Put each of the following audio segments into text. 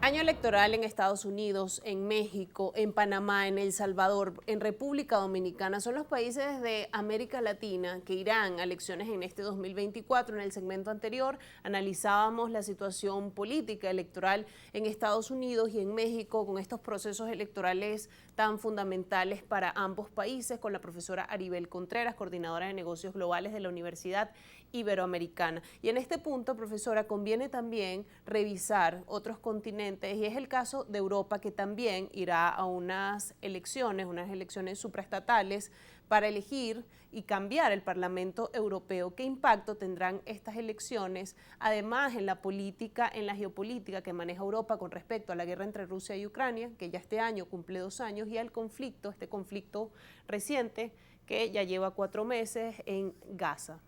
Año electoral en Estados Unidos, en México, en Panamá, en El Salvador, en República Dominicana. Son los países de América Latina que irán a elecciones en este 2024. En el segmento anterior analizábamos la situación política electoral en Estados Unidos y en México con estos procesos electorales tan fundamentales para ambos países con la profesora Aribel Contreras, coordinadora de negocios globales de la Universidad Iberoamericana. Y en este punto, profesora, conviene también revisar otros continentes y es el caso de Europa, que también irá a unas elecciones supraestatales para elegir y cambiar el Parlamento Europeo. ¿Qué impacto tendrán estas elecciones, además en la política, en la geopolítica que maneja Europa con respecto a la guerra entre Rusia y Ucrania, que ya este año cumple 2 años, y al conflicto, este conflicto reciente que ya lleva 4 meses en Gaza?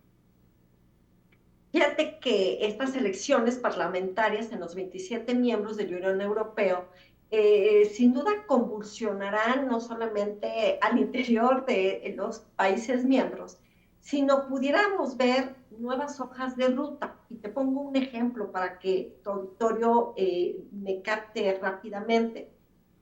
Fíjate que estas elecciones parlamentarias en los 27 miembros de la Unión Europea sin duda convulsionarán no solamente al interior de los países miembros, sino pudiéramos ver nuevas hojas de ruta. Y te pongo un ejemplo para que tu auditorio me capte rápidamente.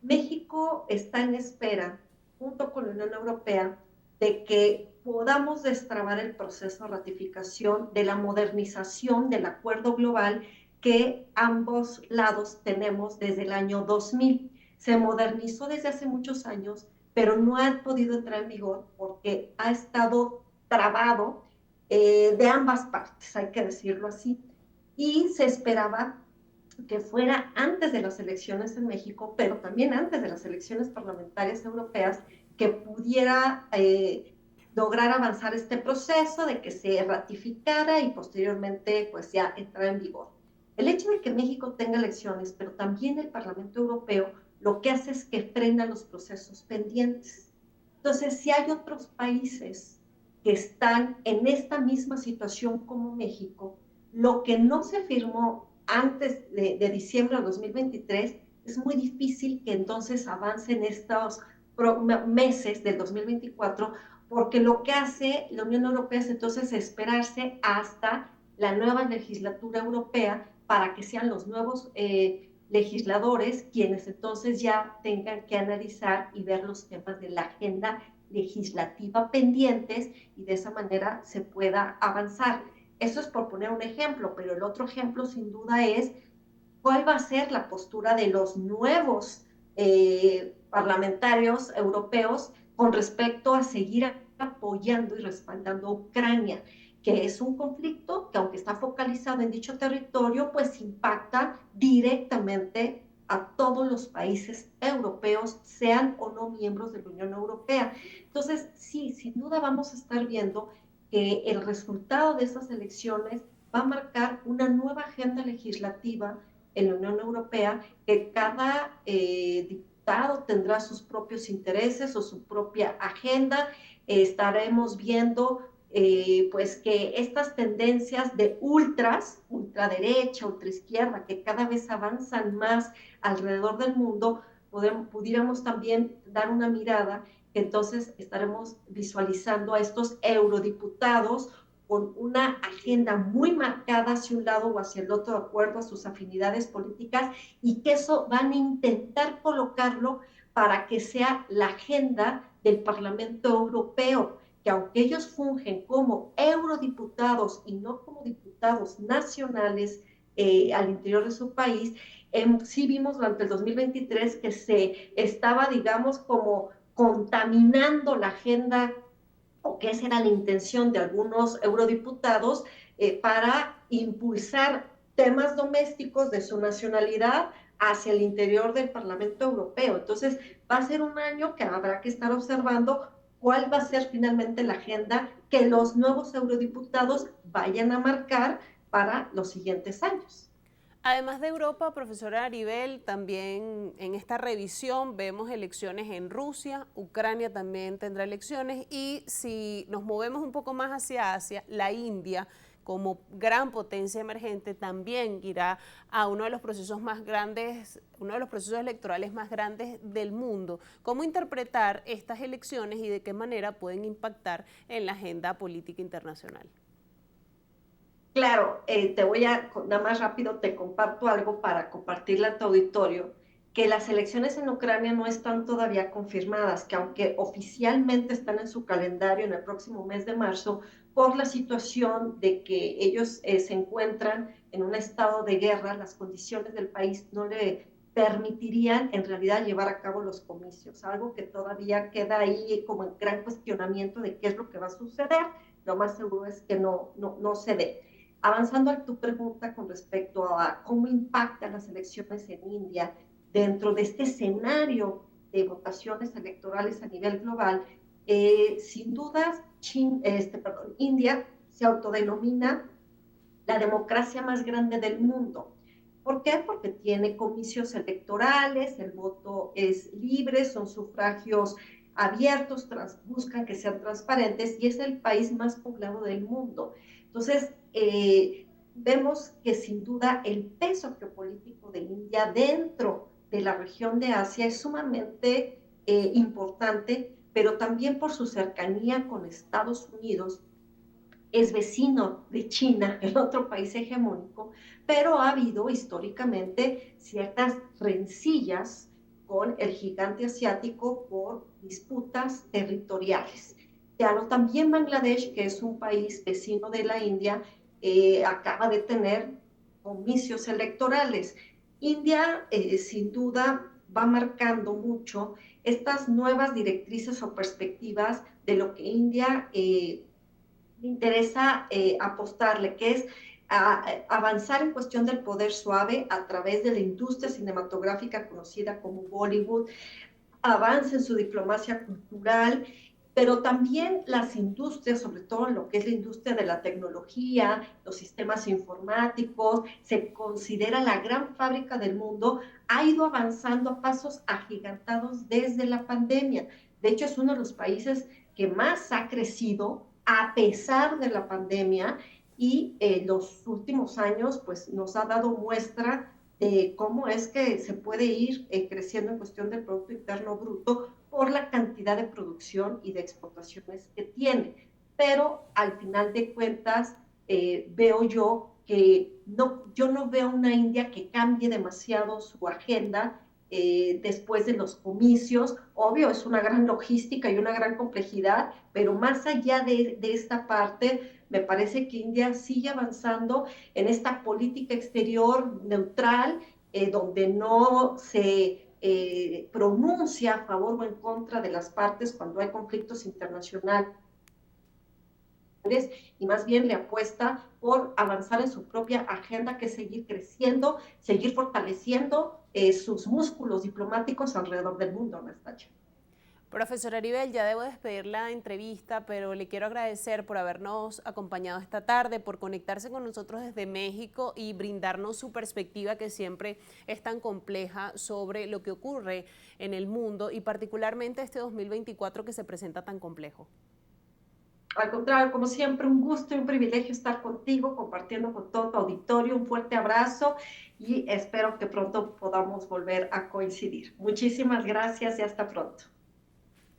México está en espera, junto con la Unión Europea, de que podamos destrabar el proceso de ratificación de la modernización del acuerdo global que ambos lados tenemos desde el año 2000. Se modernizó desde hace muchos años, pero no ha podido entrar en vigor porque ha estado trabado de ambas partes, hay que decirlo así. Y se esperaba que fuera antes de las elecciones en México, pero también antes de las elecciones parlamentarias europeas, que pudiera lograr avanzar este proceso de que se ratificara y posteriormente pues ya entrar en vigor. El hecho de que México tenga elecciones, pero también el Parlamento Europeo, lo que hace es que frena los procesos pendientes. Entonces, si hay otros países que están en esta misma situación como México, lo que no se firmó antes de diciembre de 2023 es muy difícil que entonces avancen estos meses del 2024, porque lo que hace la Unión Europea es entonces esperarse hasta la nueva legislatura europea para que sean los nuevos legisladores quienes entonces ya tengan que analizar y ver los temas de la agenda legislativa pendientes y de esa manera se pueda avanzar. Eso es por poner un ejemplo, pero el otro ejemplo sin duda es cuál va a ser la postura de los nuevos parlamentarios europeos con respecto a seguir apoyando y respaldando a Ucrania, que es un conflicto que aunque está focalizado en dicho territorio, pues impacta directamente a todos los países europeos, sean o no miembros de la Unión Europea. Entonces, sí, sin duda vamos a estar viendo que el resultado de esas elecciones va a marcar una nueva agenda legislativa en la Unión Europea, que cada diputado tendrá sus propios intereses o su propia agenda. Estaremos viendo pues que estas tendencias de ultraderecha, ultraizquierda, que cada vez avanzan más alrededor del mundo, pudiéramos también dar una mirada que entonces estaremos visualizando a estos eurodiputados con una agenda muy marcada hacia un lado o hacia el otro de acuerdo a sus afinidades políticas y que eso van a intentar colocarlo para que sea la agenda del Parlamento Europeo, que aunque ellos fungen como eurodiputados y no como diputados nacionales al interior de su país, sí vimos durante el 2023 que se estaba, digamos, como contaminando la agenda o que esa era la intención de algunos eurodiputados para impulsar temas domésticos de su nacionalidad hacia el interior del Parlamento Europeo. Entonces, va a ser un año que habrá que estar observando cuál va a ser finalmente la agenda que los nuevos eurodiputados vayan a marcar para los siguientes años. Además de Europa, profesora Aribel, también en esta revisión vemos elecciones en Rusia, Ucrania también tendrá elecciones y si nos movemos un poco más hacia Asia, la India como gran potencia emergente también irá a uno de los procesos más grandes, uno de los procesos electorales más grandes del mundo. ¿Cómo interpretar estas elecciones y de qué manera pueden impactar en la agenda política internacional? Claro, te voy a, nada más rápido, te comparto algo para compartirle a tu auditorio, que las elecciones en Ucrania no están todavía confirmadas, que aunque oficialmente están en su calendario en el próximo mes de marzo, por la situación de que ellos se encuentran en un estado de guerra, las condiciones del país no le permitirían en realidad llevar a cabo los comicios, algo que todavía queda ahí como en gran cuestionamiento de qué es lo que va a suceder. Lo más seguro es que no se dé. Avanzando a tu pregunta con respecto a cómo impactan las elecciones en India dentro de este escenario de votaciones electorales a nivel global, sin duda India se autodenomina la democracia más grande del mundo. ¿Por qué? Porque tiene comicios electorales, el voto es libre, son sufragios abiertos, buscan que sean transparentes y es el país más poblado del mundo. Entonces, vemos que sin duda el peso geopolítico de India dentro de la región de Asia es sumamente importante, pero también por su cercanía con Estados Unidos, es vecino de China, el otro país hegemónico, pero ha habido históricamente ciertas rencillas con el gigante asiático por disputas territoriales. Claro, también Bangladesh, que es un país vecino de la India, acaba de tener comicios electorales. India, sin duda, va marcando mucho estas nuevas directrices o perspectivas de lo que India me interesa apostarle, que es avanzar en cuestión del poder suave a través de la industria cinematográfica conocida como Bollywood, avance en su diplomacia cultural, pero también las industrias, sobre todo lo que es la industria de la tecnología, los sistemas informáticos, se considera la gran fábrica del mundo, ha ido avanzando a pasos agigantados desde la pandemia. De hecho, es uno de los países que más ha crecido a pesar de la pandemia y los últimos años pues nos ha dado muestra de cómo es que se puede ir creciendo en cuestión del Producto Interno Bruto por la cantidad de producción y de exportaciones que tiene. Pero al final de cuentas, veo yo que yo no veo una India que cambie demasiado su agenda después de los comicios. Obvio, es una gran logística y una gran complejidad, pero más allá de esta parte, me parece que India sigue avanzando en esta política exterior neutral, donde no se pronuncia a favor o en contra de las partes cuando hay conflictos internacionales y más bien le apuesta por avanzar en su propia agenda, que es seguir creciendo, seguir fortaleciendo sus músculos diplomáticos alrededor del mundo, Nastacha. Profesora Aribel, ya debo despedir la entrevista, pero le quiero agradecer por habernos acompañado esta tarde, por conectarse con nosotros desde México y brindarnos su perspectiva, que siempre es tan compleja, sobre lo que ocurre en el mundo y particularmente este 2024 que se presenta tan complejo. Al contrario, como siempre, un gusto y un privilegio estar contigo, compartiendo con todo tu auditorio. Un fuerte abrazo y espero que pronto podamos volver a coincidir. Muchísimas gracias y hasta pronto.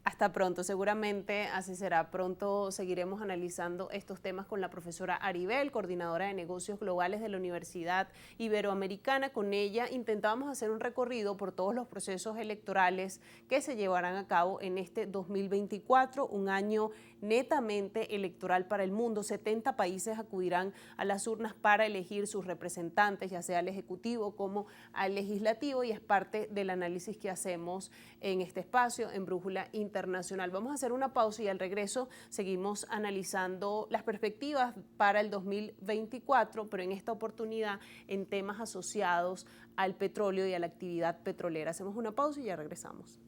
Hasta pronto, seguramente así será. Pronto seguiremos analizando estos temas con la profesora Aribel, coordinadora de negocios globales de la Universidad Iberoamericana. Con ella intentábamos hacer un recorrido por todos los procesos electorales que se llevarán a cabo en este 2024, un año netamente electoral para el mundo. 70 países acudirán a las urnas para elegir sus representantes, ya sea al Ejecutivo como al Legislativo, y es parte del análisis que hacemos en este espacio, en Brújula Internacional. Vamos a hacer una pausa y al regreso seguimos analizando las perspectivas para el 2024, pero en esta oportunidad en temas asociados al petróleo y a la actividad petrolera. Hacemos una pausa y ya regresamos.